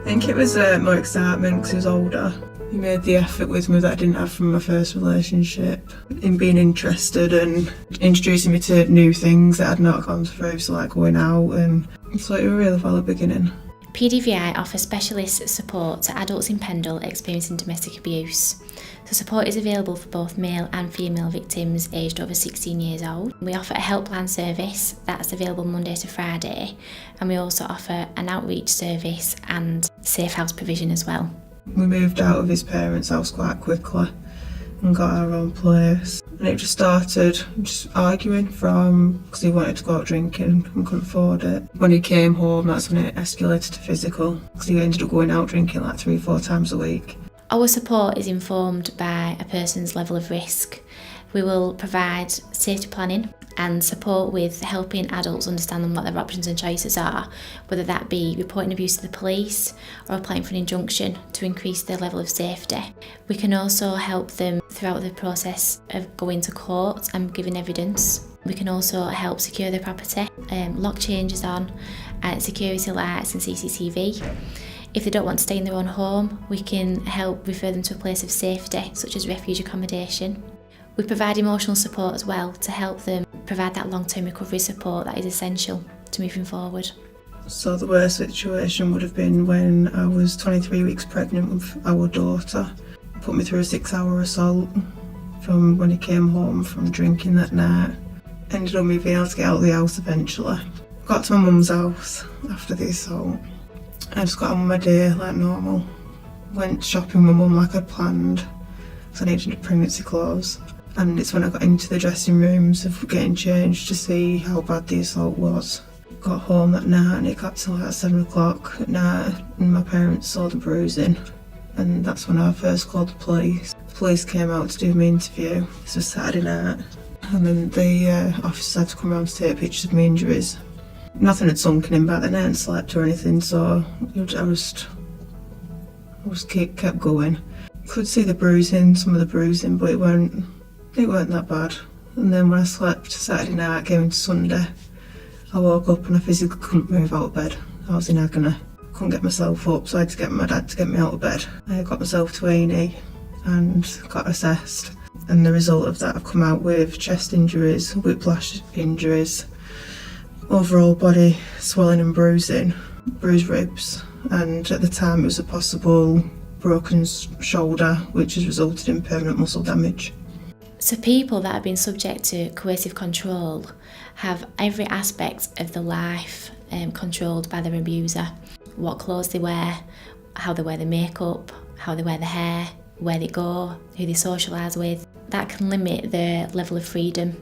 I think it was more excitement because he was older. He made the effort with me that I didn't have from my first relationship, in being interested and introducing me to new things that I'd not gone through, so like going out, and so it was a really valid beginning. PDVI offers specialist support to adults in Pendle experiencing domestic abuse. So support is available for both male and female victims aged over 16 years old. We offer a helpline service that's available Monday to Friday, and we also offer an outreach service and safe house provision as well. We moved out of his parents' house quite quickly and got our own place. And it just started arguing because he wanted to go out drinking and couldn't afford it. When he came home, that's when it escalated to physical, because he ended up going out drinking like 3-4 times a week. Our support is informed by a person's level of risk. We will provide safety planning and support with helping adults understand what their options and choices are, whether that be reporting abuse to the police or applying for an injunction to increase their level of safety. We can also help them throughout the process of going to court and giving evidence. We can also help secure their property, lock changes on, security lights and CCTV. If they don't want to stay in their own home, we can help refer them to a place of safety, such as refuge accommodation. We provide emotional support as well to help them provide that long-term recovery support that is essential to moving forward. So the worst situation would have been when I was 23 weeks pregnant with our daughter. He put me through a 6-hour assault from when he came home from drinking that night. Ended up me being able to get out of the house eventually. Got to my mum's house after the assault. I just got on with my day like normal. Went shopping with mum like I'd planned, because I needed pregnancy clothes. And it's when I got into the dressing rooms of getting changed to see how bad the assault was. Got home that night and it got to like 7 o'clock at night, and my parents saw the bruising, and that's when I first called the police. The police came out to do my interview. This was Saturday night, and then the officers had to come around to take pictures of my injuries. Nothing had sunken in back then, I hadn't slept or anything, so I just kept going. Could see the bruising, some of the bruising, but it weren't that bad. And then when I slept Saturday night, came into Sunday, I woke up and I physically couldn't move out of bed. I was in agony. Couldn't get myself up, so I had to get my dad to get me out of bed. I got myself to A&E and got assessed. And the result of that, I've come out with chest injuries, whiplash injuries, overall body swelling and bruising, bruised ribs, and at the time it was a possible broken shoulder, which has resulted in permanent muscle damage. So people that have been subject to coercive control have every aspect of their life controlled by their abuser. What clothes they wear, how they wear their makeup, how they wear their hair, where they go, who they socialise with. That can limit their level of freedom.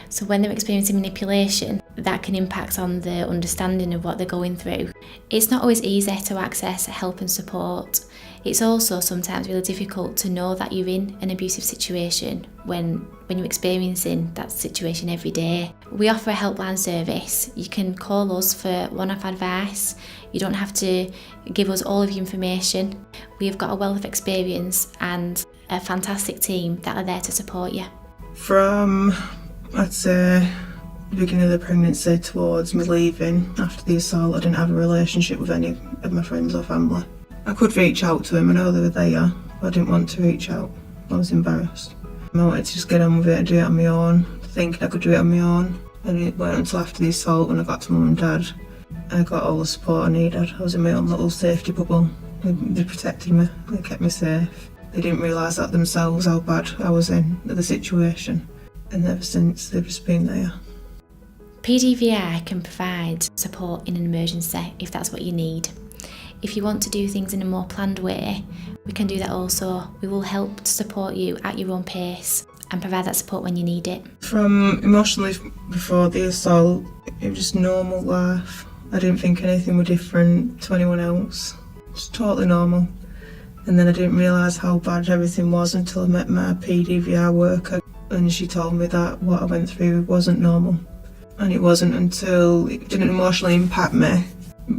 So when they're experiencing manipulation, that can impact on their understanding of what they're going through. It's not always easy to access help and support. It's also sometimes really difficult to know that you're in an abusive situation when you're experiencing that situation every day. We offer a helpline service. You can call us for one-off advice. You don't have to give us all of your information. We've got a wealth of experience and a fantastic team that are there to support you. From, I'd say, the beginning of the pregnancy towards me leaving after the assault, I didn't have a relationship with any of my friends or family. I could reach out to them, I know they were there, but I didn't want to reach out. I was embarrassed. I wanted to just get on with it and do it on my own, thinking I could do it on my own. And it weren't until after the assault, when I got to mum and dad, I got all the support I needed. I was in my own little safety bubble. They protected me, they kept me safe. They didn't realise that themselves, how bad I was in the situation. And ever since, they've just been there. PDVI can provide support in an emergency if that's what you need. If you want to do things in a more planned way, we can do that also. We will help to support you at your own pace and provide that support when you need it. From emotionally before the assault, it was just normal life. I didn't think anything was different to anyone else. It's totally normal. And then I didn't realise how bad everything was until I met my PDVI worker, and she told me that what I went through wasn't normal. And it wasn't until it didn't emotionally impact me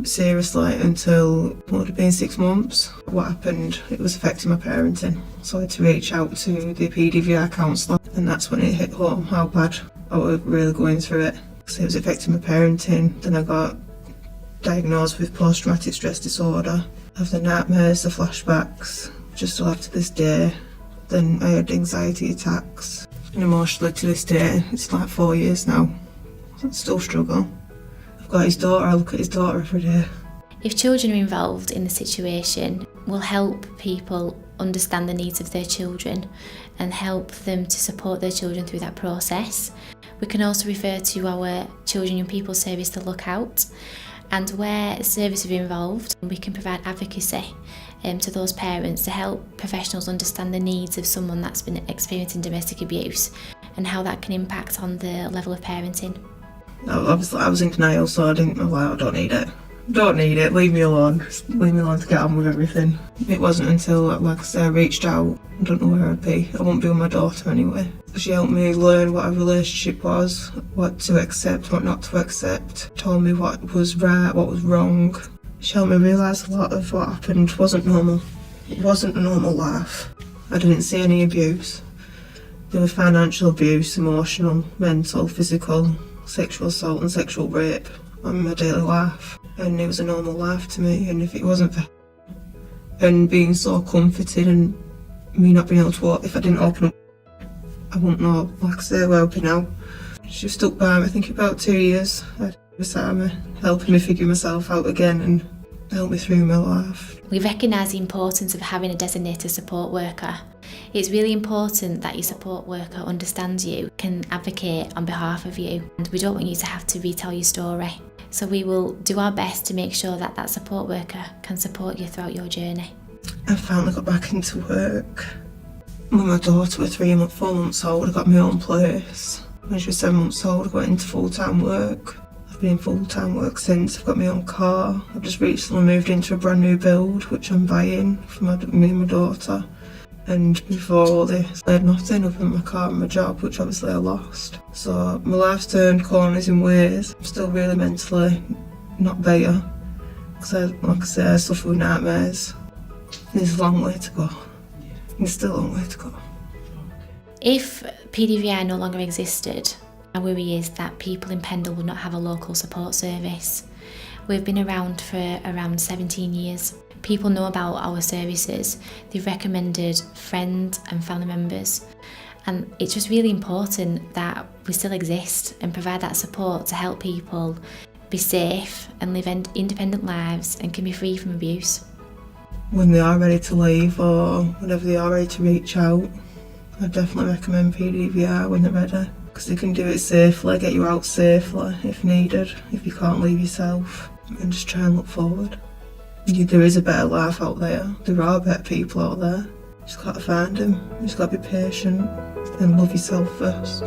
seriously until it would have been 6 months. What happened, it was affecting my parenting, so I had to reach out to the PDVI counsellor, and that's when it hit home how bad I was really going through it. So it was affecting my parenting. Then I got diagnosed with post-traumatic stress disorder. I have the nightmares, the flashbacks, just still have to this day. Then I had anxiety attacks, and emotionally to this day, it's like 4 years now, I still struggle. I've got his daughter, I look at his daughter every day. If children are involved in the situation, we'll help people understand the needs of their children and help them to support their children through that process. We can also refer to our Children Young People service, the Lookout, and where services are involved, we can provide advocacy to those parents to help professionals understand the needs of someone that's been experiencing domestic abuse and how that can impact on the level of parenting. Obviously I was in denial, so I don't need it. Don't need it, leave me alone. Just leave me alone to get on with everything. It wasn't until, like I say, I reached out. I don't know where I'd be. I won't be with my daughter anyway. She helped me learn what a relationship was, what to accept, what not to accept. Told me what was right, what was wrong. She helped me realise a lot of what happened wasn't normal. It wasn't a normal life. I didn't see any abuse. There was financial abuse, emotional, mental, physical, sexual assault and sexual rape on my daily life. And it was a normal life to me, and if it wasn't for and being so comforted and me not being able to walk, if I didn't open up, I wouldn't know, like I say, where I'd be now. She stuck by me, I think about 2 years, beside me, helping me figure myself out again and help me through my life. We recognise the importance of having a designated support worker. It's really important that your support worker understands you, can advocate on behalf of you, and we don't want you to have to retell your story. So we will do our best to make sure that that support worker can support you throughout your journey. I finally got back into work. When my daughter was 4 months old, I got my own place. When she was 7 months old, I got into full-time work. I've been in full-time work since. I've got my own car. I've just recently moved into a brand new build, which I'm buying for me and my daughter. And before all this, I had nothing other than my car and my job, which obviously I lost. So my life's turned corners in ways. I'm still really mentally not better. Because like I say, I suffer with nightmares. There's a long way to go. There's still a long way to go. If PDVI no longer existed, our worry is that people in Pendle would not have a local support service. We've been around for around 17 years. People know about our services. They've recommended friends and family members. And it's just really important that we still exist and provide that support to help people be safe and live independent lives and can be free from abuse. When they are ready to leave or whenever they are ready to reach out, I definitely recommend PDVI when they're ready, because they can do it safely, get you out safely if needed, if you can't leave yourself, and just try and look forward. There is a better life out there. There are better people out there. You just got to find them. You just got to be patient and love yourself first.